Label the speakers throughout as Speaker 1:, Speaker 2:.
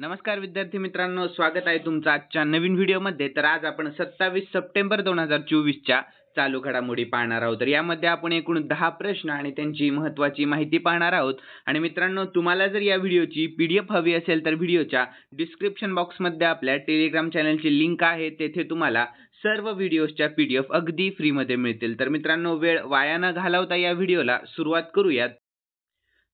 Speaker 1: नमस्कार विद्यार्थी मित्रांनो, स्वागत आहे तुमचं आजच्या नवीन व्हिडिओमध्ये। तर आज आपण 27 सप्टेंबर 2024 च्या चालू घडामोडी पाहणार आहोत। तर यामध्ये आपण एकूण 10 प्रश्न आणि त्यांची महत्त्वाची माहिती पाहणार आहोत। आणि मित्रांनो, तुम्हाला जर या व्हिडिओची पीडीएफ हवी असेल तर व्हिडिओच्या डिस्क्रिप्शन बॉक्समध्ये आपल्या टेलिग्राम चॅनलची लिंक आहे, तेथे तुम्हाला सर्व व्हिडिओजच्या पीडीएफ अगदी फ्रीमध्ये मिळतील। तर मित्रांनो, वेळ वाया न घालवता या व्हिडिओला सुरुवात करूयात।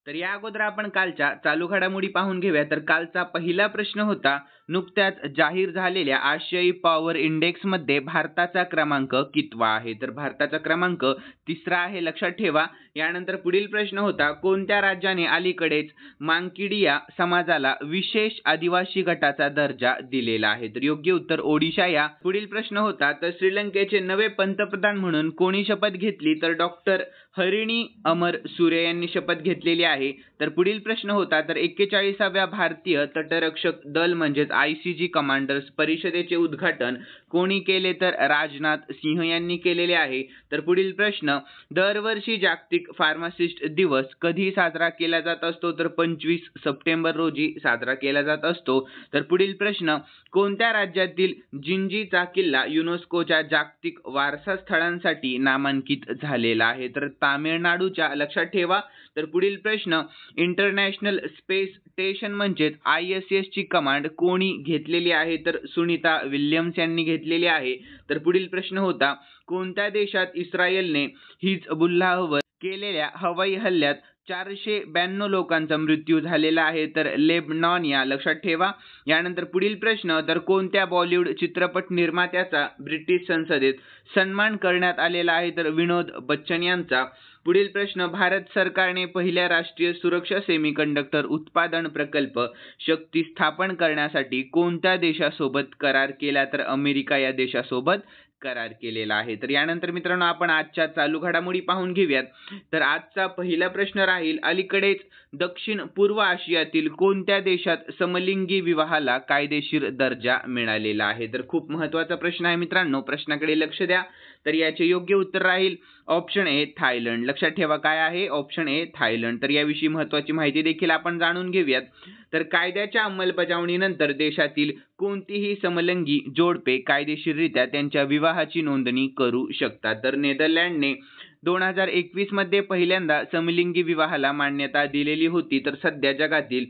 Speaker 1: तर या अगोदर आपण कालच्या चालू घडामोडी पाहून घेऊया। तर कालचा पहिला प्रश्न होता, नुकत्याच जाहीर झालेल्या आशियाई पॉवर इंडेक्स मध्ये भारताचा क्रमांक कितवा आहे? तर भारताचा क्रमांक 3रा आहे, लक्षात ठेवा। यानंतर पुढील प्रश्न होता, कोणत्या राज्याने अलीकडेच मांकिडिया समाजाला विशेष आदिवासी गटाचा दर्जा दिलेला आहे? तर योग्य उत्तर ओडिशा या। पुढील प्रश्न होता, तर श्रीलंकेचे नवे पंतप्रधान म्हणून कोणी शपथ घेतली? तर डॉक्टर हरिणी अमर सूर्य यांनी शपथ घेतलेली आहे। तर पुढील प्रश्न होता, तर 41व्या भारतीय तटरक्षक दल म्हणजेच आयसीजी कमांडर्स परिषदेचे उद्घाटन कोणी केले? तर राजनाथ सिंह यांनी केलेले आहे। तर पुढील प्रश्न, दरवर्षी जागतिक फार्मासिस्ट दिवस कधी साजरा केला जात असतो? तर 25 सप्टेंबर रोजी साजरा केला जात असतो। तर पुढील प्रश्न, कोणत्या राज्यातील जिंजीचा किल्ला युनेस्कोच्या जागतिक वारसा स्थळांसाठी नामांकित झालेला आहे? तर तामिळनाडूच्या, लक्षात ठेवा। तर पुढील प्रश्न, इंटरनॅशनल स्पेस स्टेशन म्हणजेच ISS ची कमांड कोणी घेतलेली आहे? तर सुनीता विल्यम्स यांनी घेतलेली आहे। तर पुढील प्रश्न होता, कोणत्या देशात इस्रायलने हिजबुल्लाहवर केलेल्या हवाई हल्ल्यात 492 लोकांचा मृत्यू झालेला आहे? तर लेबनॉन या, लक्षात ठेवा। यानंतर पुढील प्रश्न, तर कोणत्या बॉलिवूड चित्रपट निर्मात्याचा ब्रिटिश संसदेत सन्मान करण्यात आलेला आहे? तर विनोद बच्चन यांचा। पुढील प्रश्न, भारत सरकारने पहिल्या राष्ट्रीय सुरक्षा सेमीकंडक्टर उत्पादन प्रकल्प शक्ती स्थापन करण्यासाठी कोणत्या देशासोबत करार केला? तर अमेरिका या देशासोबत करार केलेला आहे। तर यानंतर मित्रांनो, आपण आजच्या चालू घडामोडी पाहून घेऊयात। तर आजचा पहिला प्रश्न राहील, अलीकडेच दक्षिण पूर्व आशियातील कोणत्या देशात समलिंगी विवाहाला कायदेशीर दर्जा मिळालेला आहे? तर खूप महत्त्वाचा प्रश्न आहे मित्रांनो, प्रश्नाकडे लक्ष द्या। तर याचे योग्य उत्तर राहील ऑप्शन ए थायलंड, लक्षात ठेवा। काय आहे? Option A Thailand. तर याविषयी महत्त्वाची माहिती देखील आपण जाणून घेऊयात। तर कायद्याच्या अंमलबजावणीनंतर देशातील कोणतीही समलिंगी जोडपे कायदेशीररित्या त्यांच्या विवाहाची नोंदणी करू शकतात। तर नेदरलँडने 2021 मध्ये पहिल्यांदा समलिंगी विवाहाला मान्यता दिलेली होती। तर सध्या जगातील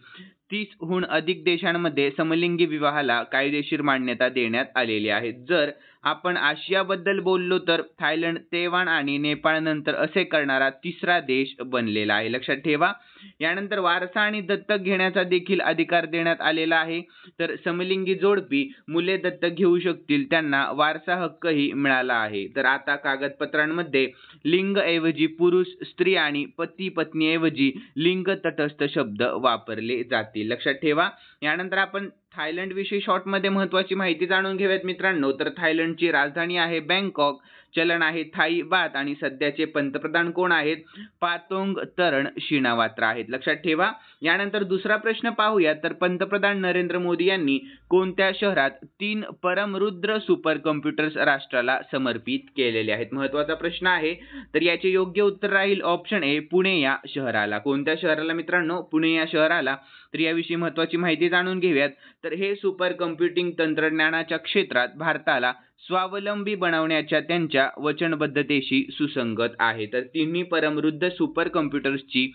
Speaker 1: 30हून अधिक देशांमध्ये समलिंगी विवाहाला कायदेशीर मान्यता देण्यात आलेली आहे। जर आपण आशियाबद्दल बोललो तर थायलंड, तैवान आणि नेपाळ नंतर असे करणारा 3रा देश बनलेला आहे, लक्षात ठेवा। यानंतर वारसा आणि दत्तक घेण्याचा देखील अधिकार देण्यात आलेला आहे। तर समलिंगी जोडपी मुले दत्तक घेऊ शकतील, त्यांना वारसा हक्कही मिळाला आहे। तर आता कागदपत्रांमध्ये लिंग ऐवजी पुरुष, स्त्री आणि पती पत्नी ऐवजी लिंग तटस्थ शब्द वापरले जातील, लक्षात ठेवा। यानंतर आपण थायलंड विषयी शॉर्ट मध्ये महत्त्वाची माहिती जाणून घेऊयात मित्रांनो। तर थायलंडची राजधानी आहे बँकॉक, चलन आहे थाई बात आणि सध्याचे पंतप्रधान कोण आहेत? पातोंग तरण शिनावात्रा आहेत, लक्षात ठेवा। यानंतर दुसरा प्रश्न पाहूया। तर पंतप्रधान नरेंद्र मोदी यांनी कोणत्या शहरात 3 परमरुद्र सुपर कॉम्प्युटर्स राष्ट्राला समर्पित केलेले आहेत? महत्त्वाचा प्रश्न आहे। तर याचे योग्य उत्तर राहील ऑप्शन ए पुणे या शहराला। कोणत्या शहराला मित्रांनो? पुणे या शहराला। तर याविषयी महत्त्वाची माहिती जाणून घेऊयात। तर हे सुपर कम्प्युटिंग तंत्रज्ञानाच्या क्षेत्रात भारताला स्वावलंबी बनवण्याच्या त्यांच्या वचनबद्धतेशी सुसंगत आहे। तर तिन्ही परमरुद्ध सुपर कम्प्युटर्सची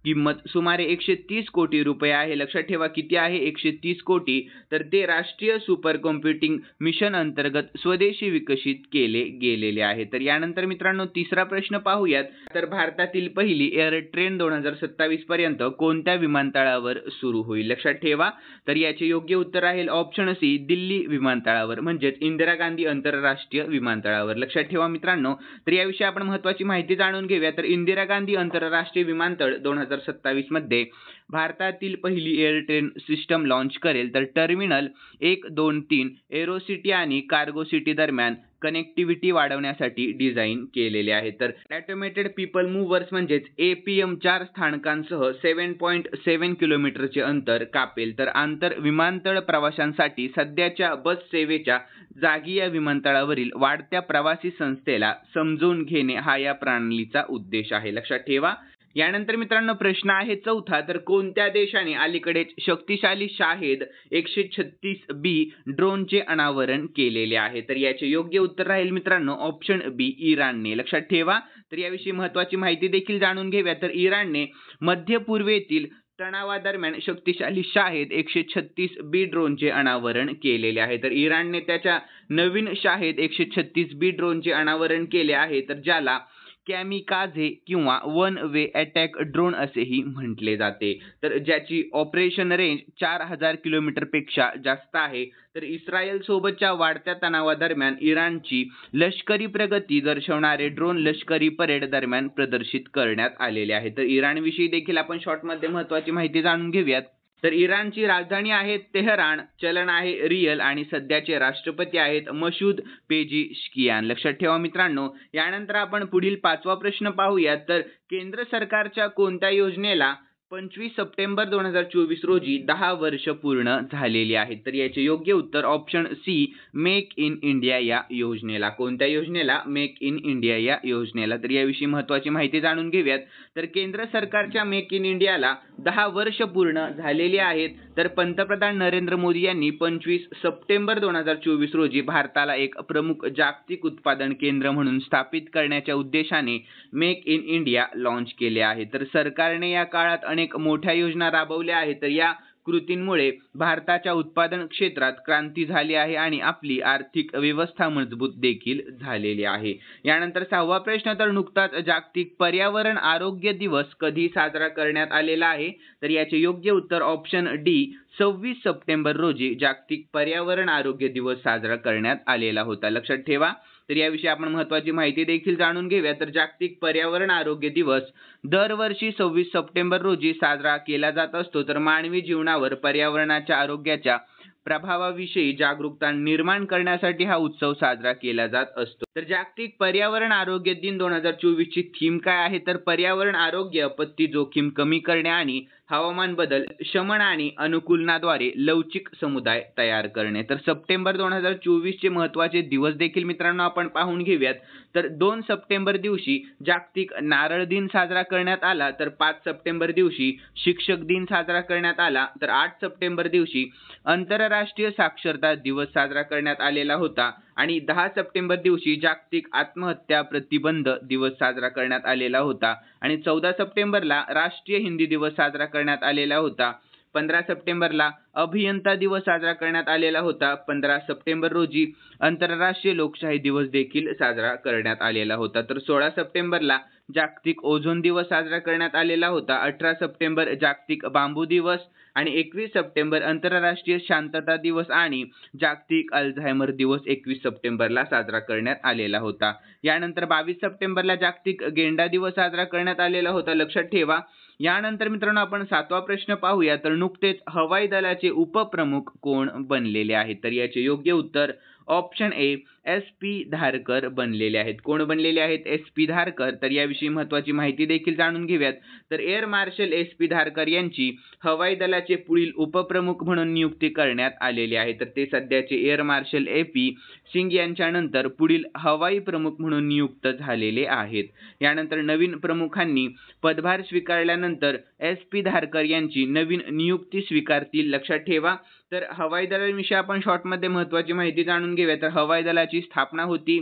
Speaker 1: किंमत सुमारे 130 कोटी रुपये आहे, लक्षात ठेवा। किती आहे? 130 कोटी। तर ते राष्ट्रीय सुपर कम्प्युटिंग मिशन अंतर्गत स्वदेशी विकसित केले गेलेले आहे। तर यानंतर मित्रांनो, तिसरा प्रश्न पाहूयात। तर भारतातील पहिली एअर ट्रेन 2027 पर्यंत कोणत्या विमानतळावर सुरू होईल? लक्षात ठेवा। तर याचे योग्य उत्तर राहील ऑप्शन सी दिल्ली विमानतळावर, म्हणजेच इंदिरा गांधी आंतरराष्ट्रीय विमानतळावर, लक्षात ठेवा मित्रांनो। तर याविषयी आपण महत्त्वाची माहिती जाणून घेऊया। तर इंदिरा गांधी आंतरराष्ट्रीय विमानतळ 2027 मध्ये भारतातील पहिली एअर ट्रेन सिस्टम लॉन्च करेल। तर टर्मिनल 1, 2, 3 एरोसिटी आणि कार्गो सिटी दरम्यान कनेक्टिव्हिटी वाढवण्यासाठी डिझाईन केलेले आहे। तर ऑटोमेटेड पीपल मूव्हर्स म्हणजेच APM 4 स्थानकांसह 7.7 किलोमीटरचे अंतर कापेल। तर आंतर विमानतळ प्रवाशांसाठी सध्याच्या बस सेवेच्या जागी या विमानतळावरील वाढत्या प्रवासी संस्थेला समजून घेणे हा या प्रणालीचा उद्देश आहे, लक्षात ठेवा। यानंतर मित्रांनो प्रश्न आहे चौथा, तर कोणत्या देशाने अलीकडेच शक्तिशाली शाहेद 136B ड्रोनचे अनावरण केलेले आहे? तर याचे योग्य उत्तर राहील मित्रांनो ऑप्शन बी, इराणने. लक्षात ठेवा. तर याविषयी महत्त्वाची माहिती देखील जाणून घेऊया. तर इराणने मध्य पूर्वेतील तणावादरम्यान शक्तिशाली शाहेद 136B ड्रोनचे अनावरण केलेले आहे. तर इराणने त्याच्या नवीन शाहेद 136B ड्रोनचे अनावरण केले आहे, तर ज्याला कॅमिकाझे किंवा वन वे अटॅक ड्रोन असेही म्हटले जाते. तर ज्याची ऑपरेशन रेंज 4000 किलोमीटरपेक्षा जास्त आहे. तर इस्रायल सोबतच्या वाढत्या तणावादरम्यान इराणची लष्करी प्रगती दर्शवणारे ड्रोन लष्करी परेड दरम्यान प्रदर्शित करण्यात आलेले आहे. तर इराणविषयी देखील आपण शॉर्टमध्ये महत्त्वाची माहिती जाणून घेऊयात. तर इराणची राजधानी आहे तेहरान, चलन आहे रियल आणि सध्याचे राष्ट्रपती आहेत मसूद पेजिशकियान. लक्षात ठेवा मित्रांनो. यानंतर आपण पुढील 5वा प्रश्न पाहूयात. तर केंद्र सरकारच्या कोणत्या योजनेला 25 सप्टेंबर 2024 रोजी 10 वर्ष पूर्ण झालेली आहेत? तर याचे योग्य उत्तर option C, make in India या योजनेला. कोणत्या योजनेला? मेक इन इंडिया या योजनेला. तर याविषयी महत्त्वाची माहिती जाणून घेऊयात. तर केंद्र सरकारच्या मेक इन इंडियाला 10 वर्ष पूर्ण झालेली आहेत. तर पंतप्रधान नरेंद्र मोदी यांनी 25 सप्टेंबर 2024 रोजी भारताला एक प्रमुख जागतिक उत्पादन केंद्र म्हणून स्थापित करण्याच्या उद्देशाने मेक इन इंडिया लॉन्च केले आहे. तर सरकारने या काळात अनेक मोठ्या योजना राबवल्या आहेत. तर या कृतींमुळे भारताच्या उत्पादन क्षेत्रात क्रांती झाली आहे आणि आपली आर्थिक व्यवस्था मजबूत देखील झालेली आहे. यानंतर 6वा प्रश्न, तर नुकताच जागतिक पर्यावरण आरोग्य दिवस कधी साजरा करण्यात आलेला आहे? तर याचे योग्य उत्तर ऑप्शन डी, 26 सप्टेंबर रोजी जागतिक पर्यावरण आरोग्य दिवस साजरा करण्यात आलेला होता. लक्षात ठेवा. तर याविषयी आपण महत्त्वाची माहिती देखील जाणून घेऊया. तर जागतिक पर्यावरण आरोग्य दिवस दरवर्षी 26 सप्टेंबर रोजी साजरा केला जात असतो. तर मानवी जीवनावर पर्यावरणाच्या आरोग्याच्या प्रभावाविषयी जागरूकता निर्माण करण्यासाठी हा उत्सव साजरा केला जात असतो. तर जागतिक पर्यावरण आरोग्य दिन 2024 ची थीम काय आहे? तर पर्यावरण आरोग्य, आपत्ती जोखीम कमी करणे आणि हवामान बदल शमन आणि अनुकूलनाद्वारे लवचिक समुदाय तयार करणे. तर सप्टेंबर 2024 चे महत्त्वाचे दिवस देखील मित्रांनो आपण पाहून घेऊयात. तर 2 सप्टेंबर दिवशी जागतिक नारळ दिन साजरा करण्यात आला. तर 5 सप्टेंबर दिवशी शिक्षक दिन साजरा करण्यात आला. तर 8 सप्टेंबर दिवशी आंतरराष्ट्रीय साक्षरता दिवस साजरा करण्यात आलेला होता आणि 10 सप्टेंबर दिवशी जागतिक आत्महत्या प्रतिबंध दिवस साजरा करण्यात आलेला होता आणि 14 सप्टेंबरला राष्ट्रीय हिंदी दिवस साजरा करण्यात आलेला होता. 15 सप्टेंबरला अभियंता दिवस साजरा करण्यात आलेला होता. 15 सप्टेंबर रोजी आंतरराष्ट्रीय लोकशाही दिवस देखील साजरा करण्यात आलेला होता. तर 16 सप्टेंबरला जागतिक ओझोन दिवस साजरा करण्यात आलेला होता. 18 सप्टेंबर जागतिक बांबू दिवस आणि 21 सप्टेंबर आंतरराष्ट्रीय शांतता दिवस आणि जागतिक अल्झायमर दिवस 21 सप्टेंबरला साजरा करण्यात आलेला होता. यानंतर 22 सप्टेंबरला जागतिक गेंडा दिवस साजरा करण्यात आलेला होता. लक्षात ठेवा. यानंतर मित्रांनो आपण 7वा प्रश्न पाहूया. तर नुकतेच हवाई दलाचे उपप्रमुख कोण बनलेले आहेत? तर याचे योग्य उत्तर ऑप्शन ए, SP धारकर बनलेले आहेत. कोण बनलेले आहेत? SP धारकर. तर याविषयी महत्त्वाची माहिती देखील जाणून घेऊयात. तर एअर मार्शल SP धारकर यांची हवाई दलाचे पुढील उपप्रमुख म्हणून नियुक्ती करण्यात आलेली आहे. तर ते सध्याचे एअर मार्शल AP सिंग यांच्यानंतर पुढील हवाई प्रमुख म्हणून नियुक्त झालेले आहेत. यानंतर नवीन प्रमुखांनी पदभार स्वीकारल्यानंतर SP धारकर यांची नवीन नियुक्ती स्वीकारतील. लक्षात ठेवा. तर हवाई दलाविषयी आपण शॉर्टमध्ये महत्त्वाची माहिती जाणून घेऊया. तर हवाई दलाची स्थापना होती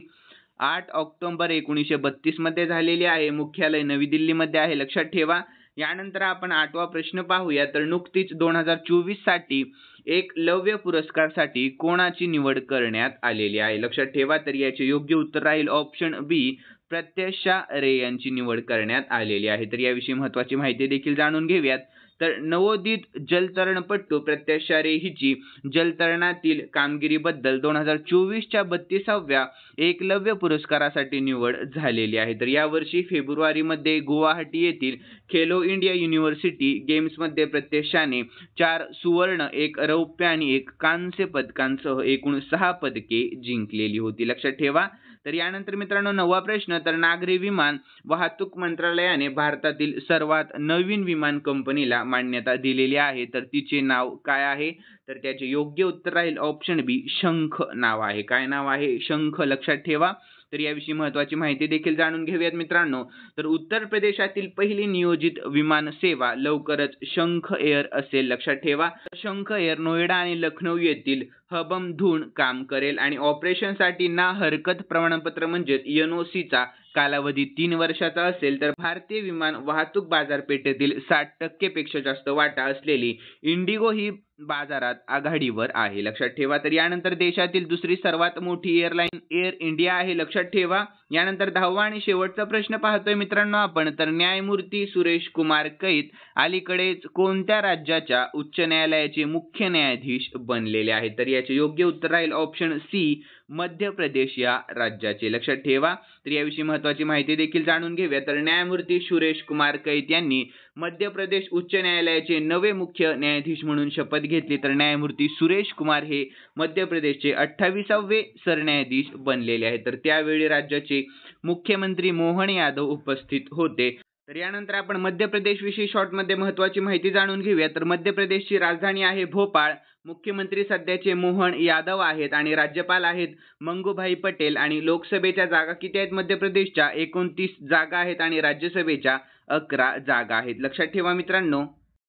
Speaker 1: 8 ऑक्टोबर 1932 मध्ये झालेली आहे. मुख्यालय नवी दिल्लीमध्ये आहे. लक्षात ठेवा. यानंतर आपण 8वा प्रश्न पाहूया. तर नुकतीच 2024 साठी एकलव्य पुरस्कारसाठी कोणाची निवड करण्यात आलेली आहे? लक्षात ठेवा. तर याचे योग्य उत्तर राहील ऑप्शन बी, प्रत्युषा रे यांची निवड करण्यात आलेली आहे. तर याविषयी महत्त्वाची माहिती देखील जाणून घेऊयात. तर नवोदित जलतरणपटू प्रत्युषा रे हिची जलतरणातील कामगिरीबद्दल 2024च्या 32व्या एकलव्य पुरस्कारासाठी निवड झालेली आहे. तर यावर्षी फेब्रुवारीमध्ये गुवाहाटी येथील खेलो इंडिया युनिव्हर्सिटी गेम्समध्ये प्रत्युषाने 4 सुवर्ण, 1 रौप्य आणि 1 कांस्य पदकांसह एकूण 6 पदके जिंकलेली होती. लक्षात ठेवा. तर यानंतर मित्रांनो 9वा प्रश्न, तर नागरी विमान वाहतूक मंत्रालयाने भारतातील सर्वात नवीन विमान कंपनीला मान्यता दिलेली आहे. तर तिचे नाव काय आहे? तर त्याचे योग्य उत्तर राहील ऑप्शन बी, शंख नाव आहे. काय नाव आहे? शंख. लक्षात ठेवा. तर याविषयी महत्त्वाची माहिती देखील जाणून घेऊयात मित्रांनो. तर उत्तर प्रदेशातील पहिली नियोजित विमान सेवा लवकरच शंख एअर असेल, लक्षात ठेवा. शंख एअर नोएडा आणि लखनौ येथील हबमधून काम करेल आणि ऑपरेशनसाठी ना हरकत प्रमाणपत्र म्हणजेच NOC चा कालावधी 3 वर्षाचा असेल. तर भारतीय विमान वाहतूक बाजारपेठेतील 60% पेक्षा जास्त वाटा असलेली इंडिगो ही बाजारात आघाडीवर आहे, लक्षात ठेवा. तर यानंतर देशातील दुसरी सर्वात मोठी एअरलाईन एअर इंडिया आहे, लक्षात ठेवा. यानंतर 10वा आणि शेवटचा प्रश्न पाहतोय मित्रांनो आपण. तर न्यायमूर्ती सुरेश कुमार कैत अलीकडेच कोणत्या राज्याच्या उच्च न्यायालयाचे मुख्य न्यायाधीश बनलेले आहेत? तर याचे योग्य उत्तर राहील ऑप्शन सी, मध्य प्रदेश या राज्याचे, लक्षात ठेवा. तर याविषयी महत्त्वाची माहिती देखील जाणून घेऊया. तर न्यायमूर्ती सुरेश कुमार कैत यांनी मध्य प्रदेश उच्च न्यायालयाचे नवे मुख्य न्यायाधीश म्हणून शपथ घेतली. तर न्यायमूर्ती सुरेश कुमार हे मध्य प्रदेशचे 28वे सरन्यायाधीश बनलेले आहेत. तर त्यावेळी राज्याचे मुख्यमंत्री मोहन यादव उपस्थित होते. तर यानंतर आपण मध्य प्रदेश विषयी शॉर्टमध्ये महत्त्वाची माहिती जाणून घेऊया. तर मध्य प्रदेशची राजधानी आहे भोपाळ. मुख्यमंत्री सध्याचे मोहन यादव आहेत आणि राज्यपाल आहेत मंगूभाई पटेल. आणि लोकसभेच्या जागा किती आहेत मध्य प्रदेशच्या? 29 जागा आहेत आणि राज्यसभेच्या 11 जागा आहेत, लक्षात ठेवा मित्रांनो.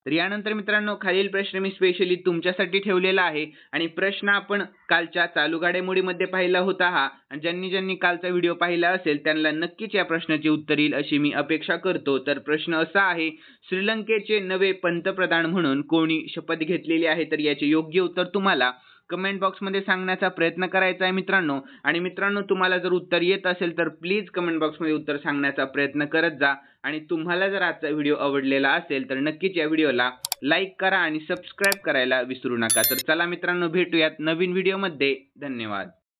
Speaker 1: तर यानंतर मित्रांनो खालील प्रश्न मी स्पेशली तुमच्यासाठी ठेवलेला आहे आणि प्रश्न आपण कालच्या चालू घडामोडीमध्ये पाहिला होता हा, आणि ज्यांनी कालचा व्हिडिओ पाहिला असेल त्यांना नक्कीच या प्रश्नाचे उत्तर येईल अशी मी अपेक्षा करतो. तर प्रश्न असा आहे, श्रीलंकेचे नवे पंतप्रधान म्हणून कोणी शपथ घेतलेली आहे? तर याचे योग्य उत्तर तुम्हाला कमेंट बॉक्समध्ये सांगण्याचा प्रयत्न करायचा आहे मित्रांनो. आणि मित्रांनो तुम्हाला जर उत्तर येत असेल तर प्लीज कमेंट बॉक्समध्ये उत्तर सांगण्याचा प्रयत्न करत जा. आणि तुम्हाला जर आजचा व्हिडिओ आवडलेला असेल तर नक्कीच या व्हिडिओला लाईक करा आणि सबस्क्राईब करायला विसरू नका. तर चला मित्रांनो भेटूयात नवीन व्हिडिओमध्ये. धन्यवाद.